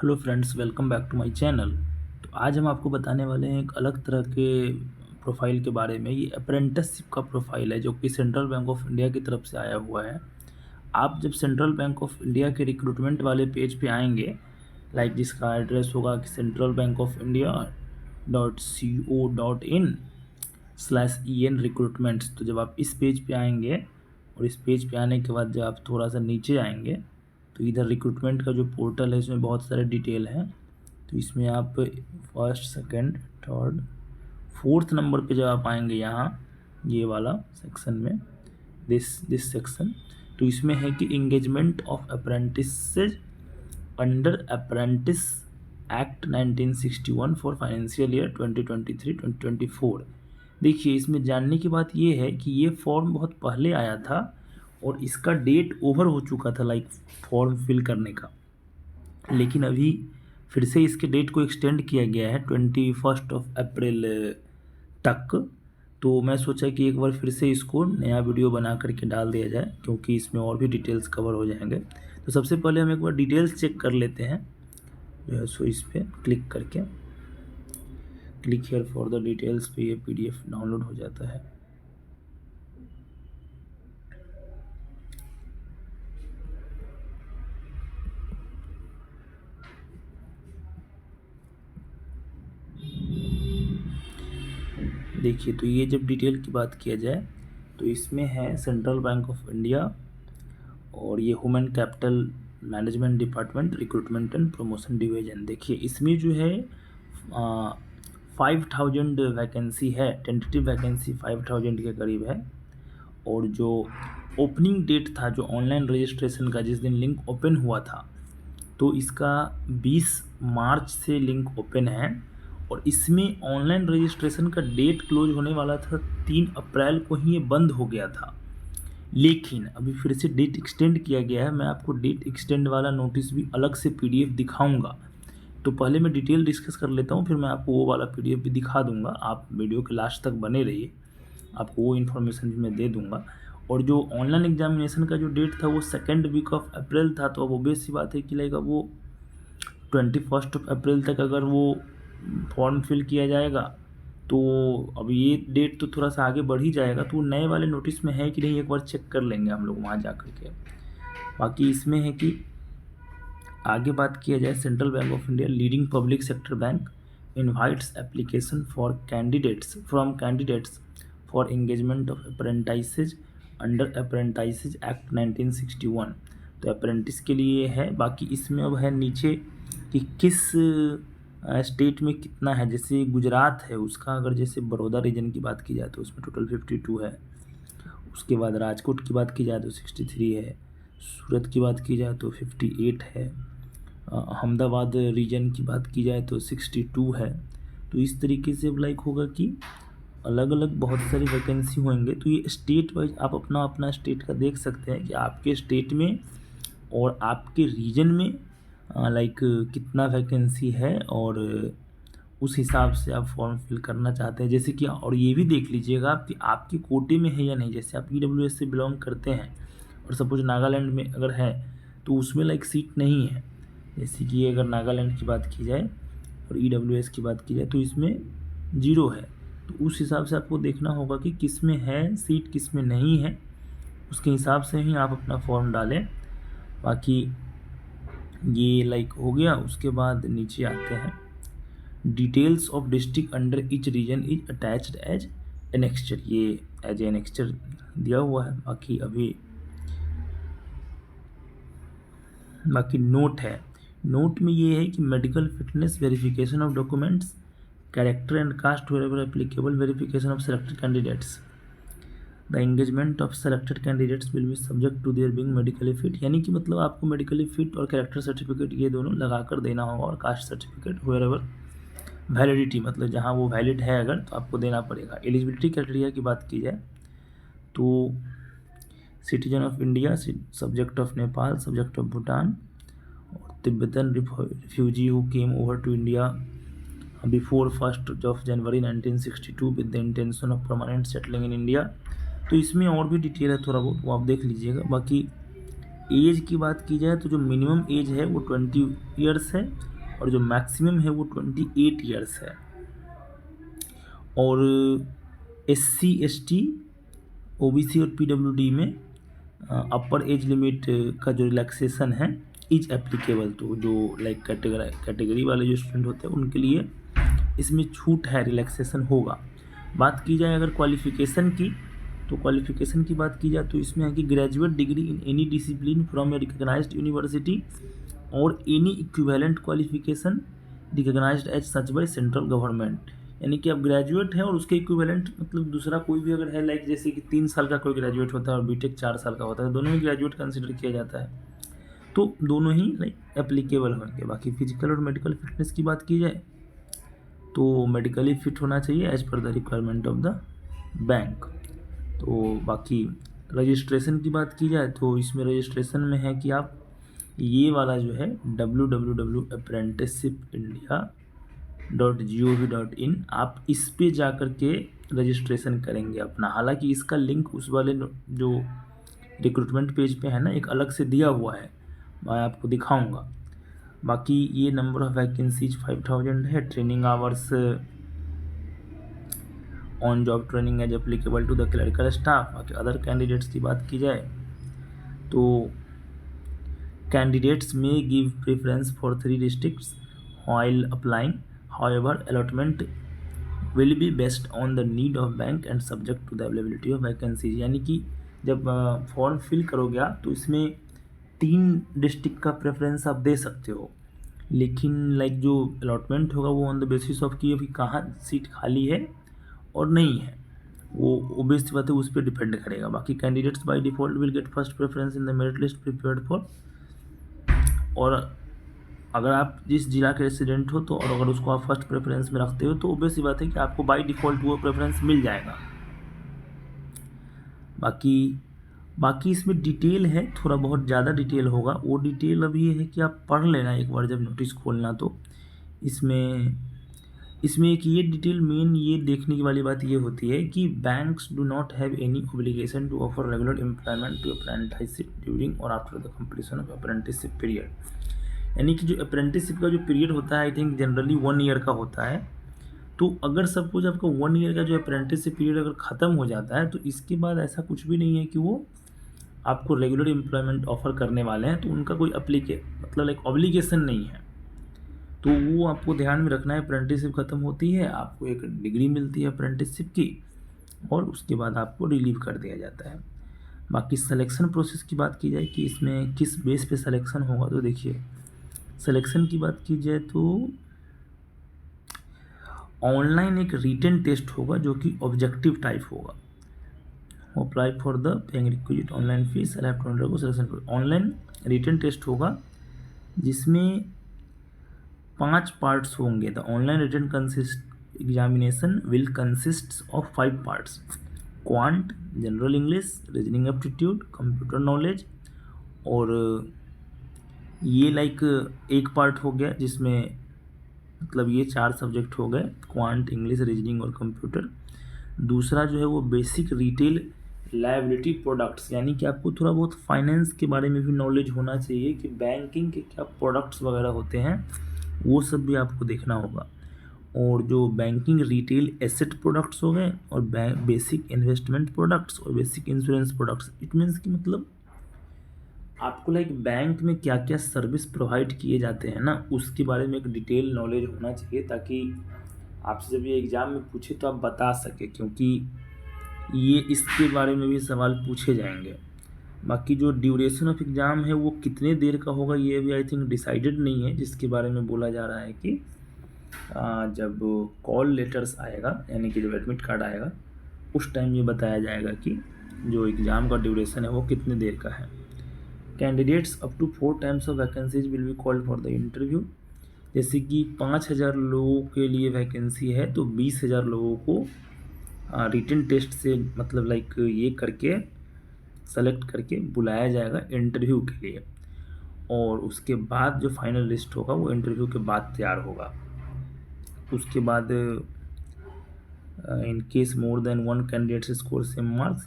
Hello friends, welcome back to my channel. तो आज हम आपको बताने वाले हैं एक अलग तरह के प्रोफाइल के बारे में। ये अप्रेंटिसशिप का प्रोफाइल है जो कि सेंट्रल बैंक ऑफ इंडिया की तरफ से आया हुआ है। आप जब सेंट्रल बैंक ऑफ इंडिया के रिक्रूटमेंट वाले पेज पे आएंगे, लाइक जिसका एड्रेस होगा कि centralbankofIndia.co.in/en रिक्रूटमेंट्स। तो जब आप इस पेज पे आएंगे और इस पेज पे आने के बाद जब आप थोड़ा सा नीचे आएंगे तो इधर रिक्रूटमेंट का जो पोर्टल है इसमें बहुत सारे डिटेल हैं। तो इसमें आप first, second, third, fourth number पे जब आप आएंगे यहाँ ये वाला सेक्शन में, दिस सेक्शन, तो इसमें है कि engagement of apprentices under apprentice act 1961 for financial year 2023-2024। देखिए, इसमें जानने की बात ये है कि ये फॉर्म बहुत पहले आया था और इसका डेट ओवर हो चुका था, लाइक फॉर्म फिल करने का, लेकिन अभी फिर से इसके डेट को एक्सटेंड किया गया है 21 अप्रैल तक। तो मैं सोचा कि एक बार फिर से इसको नया वीडियो बना करके डाल दिया जाए, क्योंकि इसमें और भी डिटेल्स कवर हो जाएंगे। तो सबसे पहले हम एक बार डिटेल्स चेक कर लेते हैं जो है। सो इस पर क्लिक करके click here for the details पे ये PDF डाउनलोड हो जाता है। देखिए, तो ये जब डिटेल की बात किया जाए तो इसमें है सेंट्रल बैंक ऑफ इंडिया और ये human capital management department recruitment and promotion division. देखिए, इसमें जो है 5000 वैकेंसी है, टेंटेटिव वैकेंसी 5000 के करीब है। और जो ओपनिंग डेट था जो ऑनलाइन रजिस्ट्रेशन का, जिस दिन लिंक ओपन हुआ था, तो इसका 20 मार्च से लिंक ओपन है। और इसमें ऑनलाइन रजिस्ट्रेशन का डेट क्लोज होने वाला था 3 अप्रैल को ही, ये बंद हो गया था। लेकिन अभी फिर से डेट एक्सटेंड किया गया है। मैं आपको डेट एक्सटेंड वाला नोटिस भी अलग से PDF दिखाऊंगा। तो पहले मैं डिटेल डिस्कस कर लेता हूँ, फिर मैं आपको वो वाला PDF भी दिखा दूंगा। आप वीडियो के लास्ट तक बने रहिए, आपको वो इन्फॉर्मेशन भी मैं दे दूंगा। और जो ऑनलाइन एग्जामिनेशन का जो डेट था वो 2nd वीक ऑफ अप्रैल था। तो अब ऑब्वियस सी बात है कि लाइक अब वो 21 अप्रैल तक अगर वो फॉर्म फिल किया जाएगा तो अब ये डेट तो थोड़ा सा आगे बढ़ ही जाएगा। तो नए वाले नोटिस में है कि नहीं, एक बार चेक कर लेंगे हम लोग वहाँ जा कर के। बाकी इसमें है कि आगे बात किया जाए, central bank of India leading public sector bank invites application for candidates for engagement of apprentices under apprentices act 1961। तो अप्रेंटिस के लिए है। बाकी इसमें अब है नीचे कि किस स्टेट में कितना है। जैसे गुजरात है उसका, अगर जैसे बड़ौदा रीजन की बात की जाए तो उसमें टोटल 52 है। उसके बाद राजकोट की बात की जाए तो 63 है। सूरत की बात की जाए तो 58 है। अहमदाबाद रीजन की बात की जाए तो 62 है। तो इस तरीके से लाइक होगा कि अलग अलग बहुत सारी वैकेंसी होंगे। तो ये स्टेट वाइज आप अपना अपना स्टेट का देख सकते हैं कि आपके स्टेट में और आपके रीजन में लाइक कितना वैकेंसी है, और उस हिसाब से आप फॉर्म फिल करना चाहते हैं। जैसे कि और ये भी देख लीजिएगा आप कि आपके कोटे में है या नहीं। जैसे आप EWS से बिलोंग करते हैं और सपोज नागालैंड में अगर है तो उसमें लाइक सीट नहीं है। जैसे कि अगर नागालैंड की बात की जाए और EWS की बात की जाए तो इसमें 0 है। तो उस हिसाब से आपको देखना होगा कि किस में है सीट, किस में नहीं है। उसके हिसाब से ही आप अपना फॉर्म डालें। बाकी ये लाइक हो गया। उसके बाद नीचे आते हैं, details of district under each region is attached as annexure. ये एज एनेक्स्चर दिया हुआ है। बाकी नोट है। नोट में ये है कि medical fitness, verification of documents, character and caste wherever applicable, verification of selected candidates, the engagement of selected candidates will be subject to their being medically fit. यानी कि मतलब आपको मेडिकली फिट और कैरेक्टर सर्टिफिकेट ये दोनों लगा कर देना होगा। और कास्ट सर्टिफिकेट वेरेवर वैलिडिटी, मतलब जहाँ वो वैलिड है अगर तो आपको देना पड़ेगा। एलिजिबिलिटी क्राइटेरिया की बात की जाए तो citizen of India, subject of Nepal, subject of Bhutan, और Tibetan refugee who came over to India before 1 January 1962 with the intention of permanent settling in India. तो इसमें और भी डिटेल है थोड़ा बहुत, वो आप देख लीजिएगा। बाकी एज की बात की जाए तो जो मिनिमम एज है वो 20 ईयर्स है और जो मैक्सिमम है वो 28 ईयर्स है। और SC ST OBC और PWD में अपर एज लिमिट का जो रिलैक्सेशन है इज एप्लीकेबल। तो जो लाइक कैटेगरी वाले जो स्टूडेंट होते हैं उनके लिए इसमें छूट है, रिलैक्सेशन होगा। बात की जाए अगर क्वालिफ़िकेशन की, तो क्वालिफ़िकेशन की बात की जाए तो इसमें है कि graduate degree in any discipline from a recognised university और any equivalent qualification recognised as such by central government. यानी कि आप ग्रेजुएट हैं और उसके इक्विवेलेंट मतलब दूसरा कोई भी अगर है, लाइक जैसे कि 3 साल का कोई ग्रेजुएट होता है और बीटेक 4 साल का होता है, दोनों ही ग्रेजुएट कंसिडर किया जाता है, तो दोनों ही लाइक एप्लीकेबल होंगे। बाकी फिजिकल और मेडिकल फिटनेस की बात की जाए तो मेडिकली फिट होना चाहिए as per the requirement of the bank. तो बाकी रजिस्ट्रेशन की बात की जाए तो इसमें रजिस्ट्रेशन में है कि आप ये वाला जो है www.apprenticeshipindia.gov.in आप इस पे जा कर के रजिस्ट्रेशन करेंगे अपना। हालांकि इसका लिंक उस वाले जो रिक्रूटमेंट पेज पे है ना, एक अलग से दिया हुआ है, मैं आपको दिखाऊंगा। बाकी ये नंबर ऑफ वैकेंसीज 5000 है। Training hours on job training as applicable to the clerical staff. बाकी अदर कैंडिडेट्स की बात की जाए तो कैंडिडेट्स में give preference for 3 districts while applying. However, allotment will be based on the need of bank and subject to the availability of vacancies। यानी कि जब फॉर्म फिल करोगे आप तो इसमें 3 डिस्ट्रिक्ट का प्रेफरेंस आप दे सकते हो, लेकिन लाइक जो अलॉटमेंट होगा वो ऑन द बेसिस ऑफ कि अभी कहाँ सीट खाली है और नहीं है, वो ओबियस बात है, उस पर डिपेंड करेगा। बाकी candidates by default will get first preference in the merit list prepared for. और अगर आप जिस जिला के रेसिडेंट हो तो और अगर उसको आप फर्स्ट प्रेफरेंस में रखते हो तो ऑब्वियस बात है कि आपको बाय डिफ़ॉल्ट वो प्रेफरेंस मिल जाएगा। बाकी इसमें डिटेल है, थोड़ा बहुत ज़्यादा डिटेल होगा। वो डिटेल अभी है कि आप पढ़ लेना एक बार जब नोटिस खोलना, तो इसमें एक ये डिटेल मेन ये देखने की वाली बात ये होती है कि banks do not have any obligation to offer regular employment to apprenticeship during और after the completion of apprenticeship period. यानी कि जो अप्रेंटिसशिप का जो पीरियड होता है आई थिंक जनरली 1 ईयर का होता है। तो अगर सपोज आपका 1 ईयर का जो अप्रेंटिसशिप पीरियड अगर ख़त्म हो जाता है तो इसके बाद ऐसा कुछ भी नहीं है कि वो आपको रेगुलर एम्प्लॉयमेंट ऑफ़र करने वाले हैं, तो उनका कोई मतलब एक ऑब्लिगेशन नहीं है। तो वो आपको ध्यान में रखना है। अप्रेंटिसशिप ख़त्म होती है, आपको एक डिग्री मिलती है अप्रेंटिसशिप की और उसके बाद आपको रिलीव कर दिया जाता है। बाकी सिलेक्शन प्रोसेस की बात की जाए कि इसमें किस बेस पे सिलेक्शन होगा, तो देखिए सिलेक्शन की बात की जाए तो ऑनलाइन एक रिटन टेस्ट होगा जो कि ऑब्जेक्टिव टाइप होगा। Apply for the paying requisite online fees को सिलेक्शन। ऑनलाइन रिटन टेस्ट होगा जिसमें 5 पार्ट्स होंगे। The online written examination will consist of 5 parts: quant, general English, reasoning aptitude, computer knowledge. और ये लाइक एक पार्ट हो गया जिसमें मतलब ये 4 सब्जेक्ट हो गए, क्वांट, इंग्लिश, रीजनिंग और कंप्यूटर। दूसरा जो है वो बेसिक रिटेल लायबिलिटी प्रोडक्ट्स, यानी कि आपको थोड़ा बहुत फाइनेंस के बारे में भी नॉलेज होना चाहिए कि बैंकिंग के क्या प्रोडक्ट्स वगैरह होते हैं, वो सब भी आपको देखना होगा। और जो बैंकिंग रिटेल एसेट प्रोडक्ट्स हो गए और बेसिक इन्वेस्टमेंट प्रोडक्ट्स और basic insurance products. It means कि मतलब आपको लाइक बैंक में क्या क्या सर्विस प्रोवाइड किए जाते हैं ना, उसके बारे में एक डिटेल नॉलेज होना चाहिए, ताकि आपसे जब ये एग्ज़ाम में पूछे तो आप बता सके, क्योंकि ये इसके बारे में भी सवाल पूछे जाएंगे। बाकी जो ड्यूरेशन ऑफ एग्ज़ाम है वो कितने देर का होगा ये भी आई थिंक डिसाइडेड नहीं है, जिसके बारे में बोला जा रहा है कि जब कॉल लेटर्स आएगा यानी कि जब एडमिट कार्ड आएगा उस टाइम ये बताया जाएगा कि जो एग्ज़ाम का ड्यूरेशन है वो कितने देर का है। Candidates up to 4 times of vacancies will be called for the interview. जैसे कि 5000 लोगों के लिए वैकेंसी है तो 20,000 लोगों को रिटन टेस्ट से मतलब लाइक ये करके सेलेक्ट करके बुलाया जाएगा इंटरव्यू के लिए, और उसके बाद जो फाइनल लिस्ट होगा वो इंटरव्यू के बाद तैयार होगा। उसके बाद in case more than 1 candidates score same marks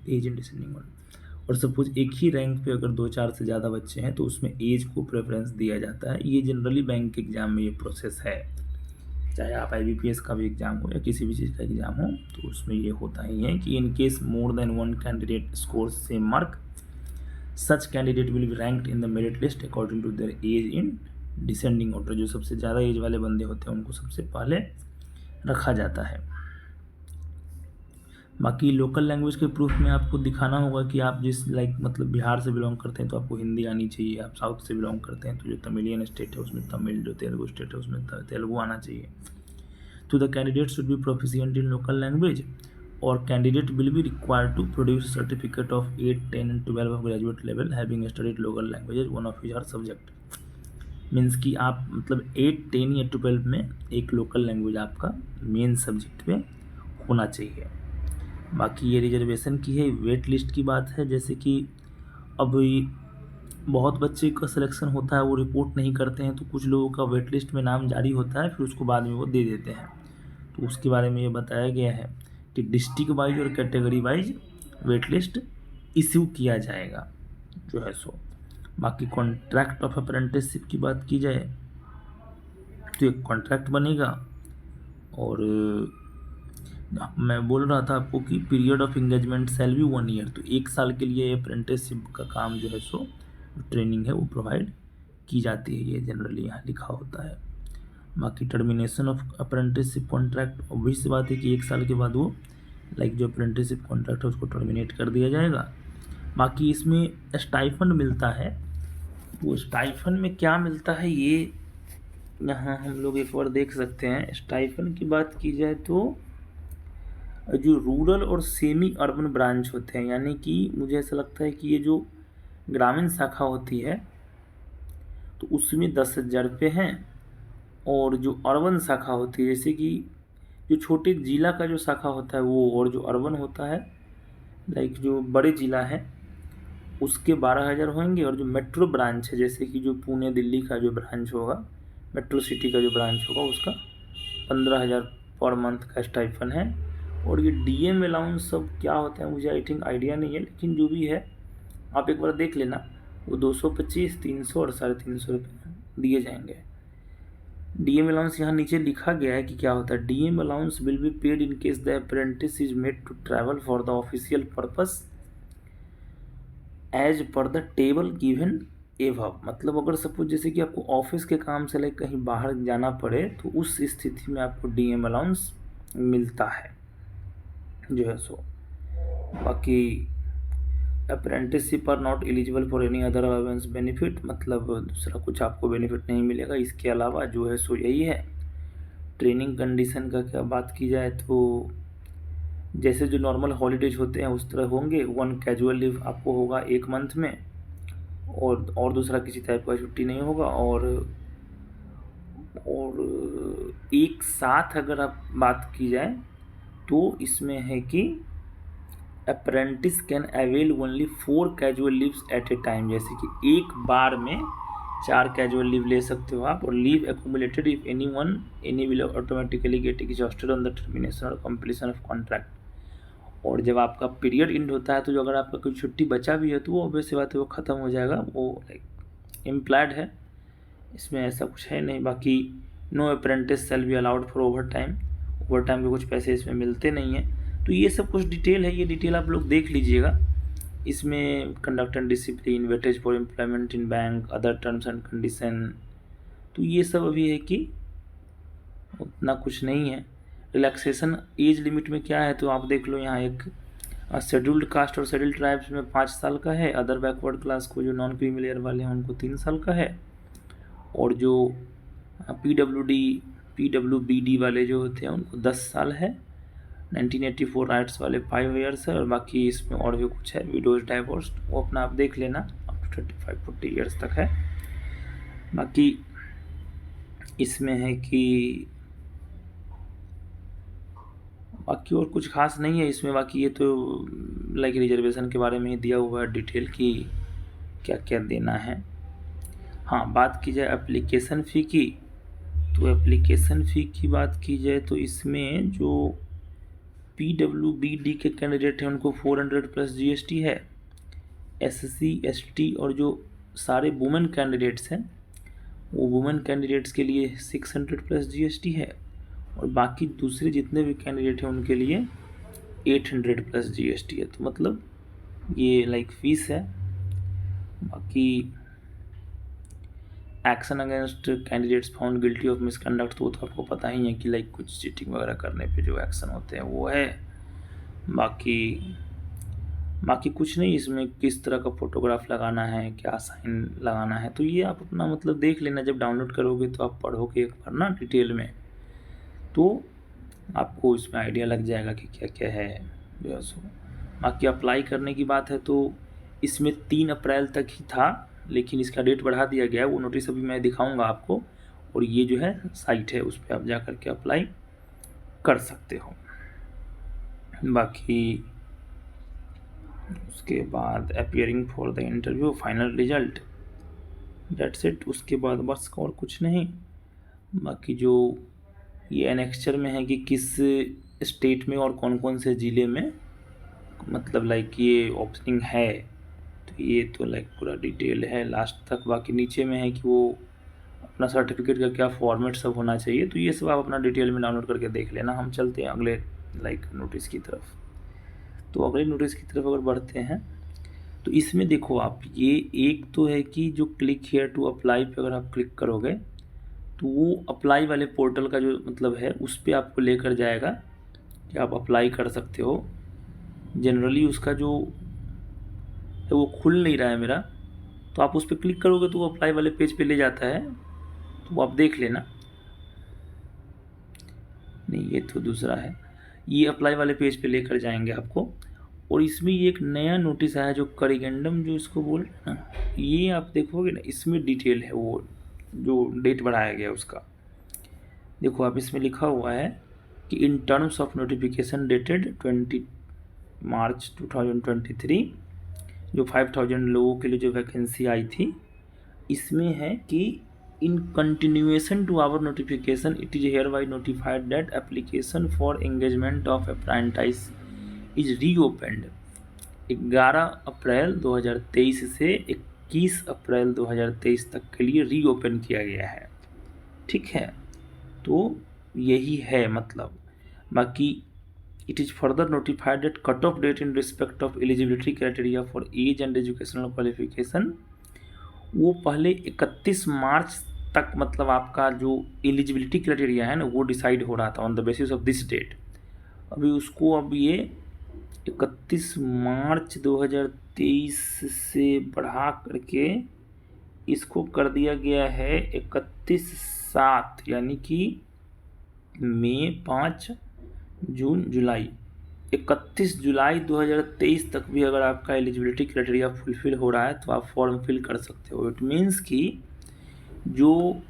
as in descending order. और सपोज एक ही रैंक पे अगर 2-4 से ज़्यादा बच्चे हैं तो उसमें एज को प्रेफरेंस दिया जाता है। ये जनरली बैंक के एग्ज़ाम में ये प्रोसेस है, चाहे आप IBPS का भी एग्ज़ाम हो या किसी भी चीज़ का एग्ज़ाम हो, तो उसमें ये होता ही है कि in case more than one candidate score same mark, such candidate will be ranked in the merit list according to their as in descending order. जो सबसे ज़्यादा एज वाले बंदे होते हैं उनको सबसे पहले रखा जाता है। बाकी लोकल लैंग्वेज के प्रूफ में आपको दिखाना होगा कि आप जिस मतलब बिहार से बिलोंग करते हैं तो आपको हिंदी आनी चाहिए, आप साउथ से बिलोंग करते हैं तो जो तमिलियन स्टेट है उसमें तमिल, जो तेलुगु स्टेट है उसमें तेलुगु आना चाहिए। तो the candidate should be proficient in local language, और candidate will be required to produce certificate of 8, 10 and 12 of graduate level having studied local languages one of his her subject. Means कि आप मतलब 8, 10 या 12 में एक लोकल लैंग्वेज आपका main subject में होना चाहिए। बाकी ये रिजर्वेशन की है, वेट लिस्ट की बात है। जैसे कि अब बहुत बच्चे का सिलेक्शन होता है, वो रिपोर्ट नहीं करते हैं, तो कुछ लोगों का वेट लिस्ट में नाम जारी होता है, फिर उसको बाद में वो दे देते हैं। तो उसके बारे में ये बताया गया है कि डिस्ट्रिक्ट वाइज और category wise wait list issue किया जाएगा जो है सो। बाकी कॉन्ट्रैक्ट ऑफ अप्रेंटिसशिप की बात की जाए तो एक कॉन्ट्रैक्ट बनेगा, और मैं बोल रहा था आपको कि period of engagement shall be 1 year. तो 1 साल के लिए अप्रेंटिसशिप का काम जो है सो ट्रेनिंग है वो प्रोवाइड की जाती है, ये जनरली यहाँ लिखा होता है। बाकी termination of apprenticeship contract, obvious सी बात है कि 1 साल के बाद वो जो अप्रेंटिसशिप कॉन्ट्रैक्ट है उसको टर्मिनेट कर दिया जाएगा। बाकी इसमें स्टाइफंड मिलता है, वो स्टाइफंड में क्या मिलता है ये यहाँ हम लोग एक बार देख सकते हैं। स्टाइफंड की बात की जाए तो जो रूरल और सेमी अर्बन ब्रांच होते हैं, यानी कि मुझे ऐसा लगता है कि ये जो ग्रामीण शाखा होती है तो उसमें 10,000 रुपये हैं, और जो अर्बन शाखा होती है जैसे कि जो छोटे ज़िला का जो शाखा होता है वो, और जो अर्बन होता है जो बड़े ज़िला है उसके 12,000 होंगे, और जो मेट्रो ब्रांच है जैसे कि जो पुणे दिल्ली का जो ब्रांच होगा, मेट्रो सिटी का जो ब्रांच होगा उसका 15,000 पर मंथ का स्टाइफन है। और ये DM अलाउंस सब क्या होता है मुझे आई थिंक आइडिया नहीं है, लेकिन जो भी है आप एक बार देख लेना, वो 225, 300 और 350 रुपये दिए जाएंगे। DM अलाउंस यहाँ नीचे लिखा गया है कि क्या होता है। DM allowance will be paid in case the apprentice is made to travel for the official purpose as per the table given above. मतलब अगर सपोज जैसे कि आपको ऑफिस के काम से कहीं बाहर जाना पड़े तो उस स्थिति में आपको DM अलाउंस मिलता है जो है सो। बाकी apprenticeship are not eligible for any other allowance benefit, मतलब दूसरा कुछ आपको बेनिफिट नहीं मिलेगा इसके अलावा जो है सो यही है। ट्रेनिंग कंडीशन का क्या बात की जाए तो जैसे जो नॉर्मल हॉलीडेज होते हैं उस तरह होंगे। 1 कैजुअल लीव आपको होगा 1 मंथ में, और दूसरा किसी टाइप का छुट्टी नहीं होगा। और एक साथ अगर आप बात की जाए तो इसमें है कि apprentice can avail only 4 casual leaves eight A time, जैसे कि एक बार में 4 कैजुअल लीव ले सकते हो आप। और leave accumulated if any will automatically get exhausted on the termination और कंप्लीशन ऑफ कॉन्ट्रैक्ट। और जब आपका पीरियड एंड होता है तो जो अगर आपका कोई छुट्टी बचा भी है तो वो ऑब्वियस बात है वो ख़त्म हो जाएगा, वो इम्प्लाइड है, इसमें ऐसा कुछ है नहीं। बाकी no apprentice shall be allowed for overtime के कुछ पैसे इसमें मिलते नहीं हैं। तो ये सब कुछ डिटेल है, ये डिटेल आप लोग देख लीजिएगा। इसमें conduct and discipline, weightage for employment in bank, other terms and condition, तो ये सब अभी है कि उतना कुछ नहीं है। रिलैक्सेशन एज लिमिट में क्या है तो आप देख लो, यहाँ एक शेड्यूल्ड कास्ट और शेड्यूल्ड ट्राइब्स में 5 साल का है, अदर बैकवर्ड क्लास को जो नॉन क्रीमी लेयर वाले हैं उनको 3 साल का है, और जो PWBD वाले जो होते हैं उनको 10 साल है, 1984 राइट्स वाले 5 ईयर्स है, और बाकी इसमें और भी कुछ है, विडोज डाइवोर्स, वो अपना आप देख लेना, अप टू 35-40 ईयर्स तक है। बाकी इसमें है कि बाकी और कुछ खास नहीं है इसमें। बाकी ये तो रिजर्वेशन के बारे में ही दिया हुआ है डिटेल कि क्या क्या देना है। हाँ, बात की जाए एप्लीकेशन फ़ी की, तो एप्लीकेशन फ़ी की बात की जाए तो इसमें जो PWBD के कैंडिडेट हैं उनको 400 प्लस GST है। SC ST और जो सारे वुमेन कैंडिडेट्स हैं वो वुमेन कैंडिडेट्स के लिए 600 प्लस GST है, और बाकी दूसरे जितने भी कैंडिडेट हैं उनके लिए 800 प्लस GST है। तो मतलब ये लाइक फीस है। बाकी action against candidates found guilty of misconduct, तो आपको पता ही है कि लाइक कुछ चीटिंग वगैरह करने पे जो एक्शन होते हैं वो है। बाकी कुछ नहीं, इसमें किस तरह का फ़ोटोग्राफ लगाना है, क्या साइन लगाना है, तो ये आप अपना मतलब देख लेना। जब डाउनलोड करोगे तो आप पढ़ोगे एक बार ना डिटेल में, तो आपको इसमें आइडिया लग जाएगा कि क्या क्या है जो है सो। बाकी अप्लाई करने की बात है तो इसमें 3 अप्रैल तक ही था, लेकिन इसका डेट बढ़ा दिया गया है। वो नोटिस अभी मैं दिखाऊंगा आपको, और ये जो है साइट है उस पर आप जा कर के अप्लाई कर सकते हो। बाकी उसके बाद appearing for the interview, final result, that's it. उसके बाद बस और कुछ नहीं। बाकी जो ये एनेक्चर में है कि किस स्टेट में और कौन कौन से ज़िले में मतलब लाइक ये ओपनिंग है, तो ये तो लाइक पूरा डिटेल है लास्ट तक। बाकी नीचे में है कि वो अपना सर्टिफिकेट का क्या फॉर्मेट सब होना चाहिए, तो ये सब आप अपना डिटेल में डाउनलोड करके देख लेना। हम चलते हैं अगले लाइक नोटिस की तरफ। तो अगले नोटिस की तरफ अगर बढ़ते हैं तो इसमें देखो आप, ये एक तो है कि जो क्लिक हियर टू अप्लाई पे अगर आप क्लिक करोगे तो वो अप्लाई वाले पोर्टल का जो मतलब है उस पर आपको लेकर जाएगा कि आप अप्लाई कर सकते हो। जनरली उसका जो है वो खुल नहीं रहा है मेरा, तो आप उस पर क्लिक करोगे तो वो अप्लाई वाले पेज पे ले जाता है, तो वो आप देख लेना। नहीं, ये तो दूसरा है, ये अप्लाई वाले पेज पे लेकर जाएंगे आपको। और इसमें ये एक नया नोटिस आया जो करिगेंडम जो इसको बोल रहे हैं ना, ये आप देखोगे ना, इसमें डिटेल है, वो जो डेट बढ़ाया गया उसका। देखो आप, इसमें लिखा हुआ है कि in terms of notification dated 20 मार्च 2023, जो 5000 लोगों के लिए जो वैकेंसी आई थी, इसमें है कि in continuation to our notification it is hereby notified that application for engagement of apprentice is reopened 11 April 2023 से 21 अप्रैल 2023 तक के लिए रीओपन किया गया है। ठीक है, तो यही है मतलब। बाकी it is further notified that cut off date in respect of eligibility criteria for age and educational qualification, वो पहले 31 मार्च तक मतलब आपका जो एलिजिबिलिटी क्राइटेरिया है ना वो डिसाइड हो रहा था on the basis of this date. अभी उसको अब ये 31 मार्च 2023 से बढ़ा करके इसको कर दिया गया है 31/7, यानी कि मई, 5, जून, जुलाई, 31 जुलाई 2023 तक भी अगर आपका एलिजिबिलिटी क्राइटेरिया फुलफिल हो रहा है तो आप फॉर्म फिल कर सकते हो। इट मीन्स कि जो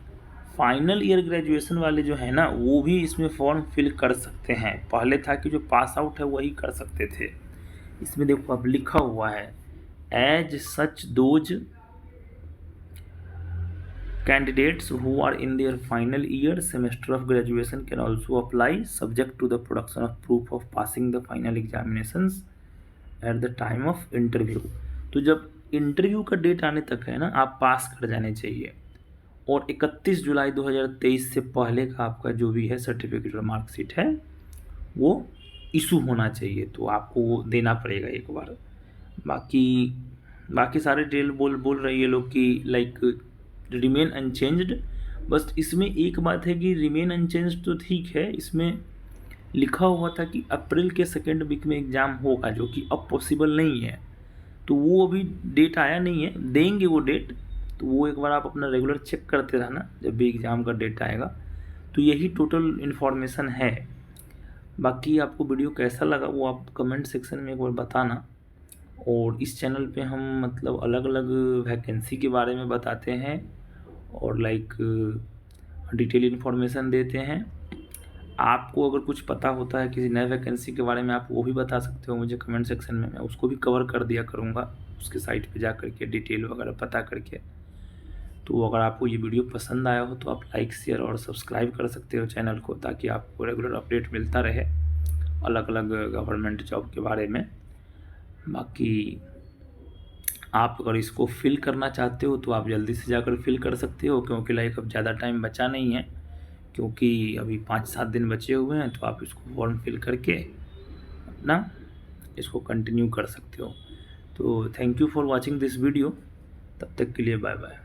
फाइनल ईयर ग्रेजुएशन वाले जो है ना वो भी इसमें फॉर्म फिल कर सकते हैं। पहले था कि जो पास आउट है वही कर सकते थे। इसमें देखो अब लिखा हुआ है, as such those candidates who are in their final year semester of graduation can also apply subject to the production of proof of passing the final examinations at the time of interview। तो जब interview का date आने तक है ना आप पास कर जाने चाहिए, और 31 जुलाई 2023 से पहले का आपका जो भी है सर्टिफिकेट और मार्कशीट है वो इशू होना चाहिए, तो आपको वो देना पड़ेगा एक बार। बाकी सारे डिटेल बोल रही है लोग कि लाइक रिमेन अनचेंज्ड। बस इसमें एक बात है कि रिमेन अनचेंज्ड तो ठीक है, इसमें लिखा हुआ था कि अप्रैल के सेकेंड वीक में एग्ज़ाम होगा, जो कि अब पॉसिबल नहीं है। तो वो अभी डेट आया नहीं है, देंगे वो डेट, तो वो एक बार आप अपना रेगुलर चेक करते रहना जब भी एग्ज़ाम का डेट आएगा। तो यही टोटल इन्फॉर्मेशन है। बाकी आपको वीडियो कैसा लगा वो आप कमेंट सेक्शन में एक बार बताना। और इस चैनल पे हम मतलब अलग अलग वैकेंसी के बारे में बताते हैं और लाइक डिटेल इन्फॉर्मेशन देते हैं। आपको अगर कुछ पता होता है किसी नए वैकेंसी के बारे में आप वो भी बता सकते हो मुझे कमेंट सेक्शन में, मैं उसको भी कवर कर दिया करूँगा उसके साइट पे जा करके डिटेल वगैरह पता करके। तो अगर आपको ये वीडियो पसंद आया हो तो आप लाइक, शेयर और सब्सक्राइब कर सकते हो चैनल को, ताकि आपको रेगुलर अपडेट मिलता रहे अलग अलग गवर्नमेंट जॉब के बारे में। बाकी आप अगर इसको फिल करना चाहते हो तो आप जल्दी से जाकर फिल कर सकते हो, क्योंकि लाइक अब ज़्यादा टाइम बचा नहीं है, क्योंकि अभी 5-7 दिन बचे हुए हैं। तो आप इसको फॉर्म फिल करके अपना इसको कंटिन्यू कर सकते हो। तो thank you for watching this video. तब तक के लिए बाय बाय।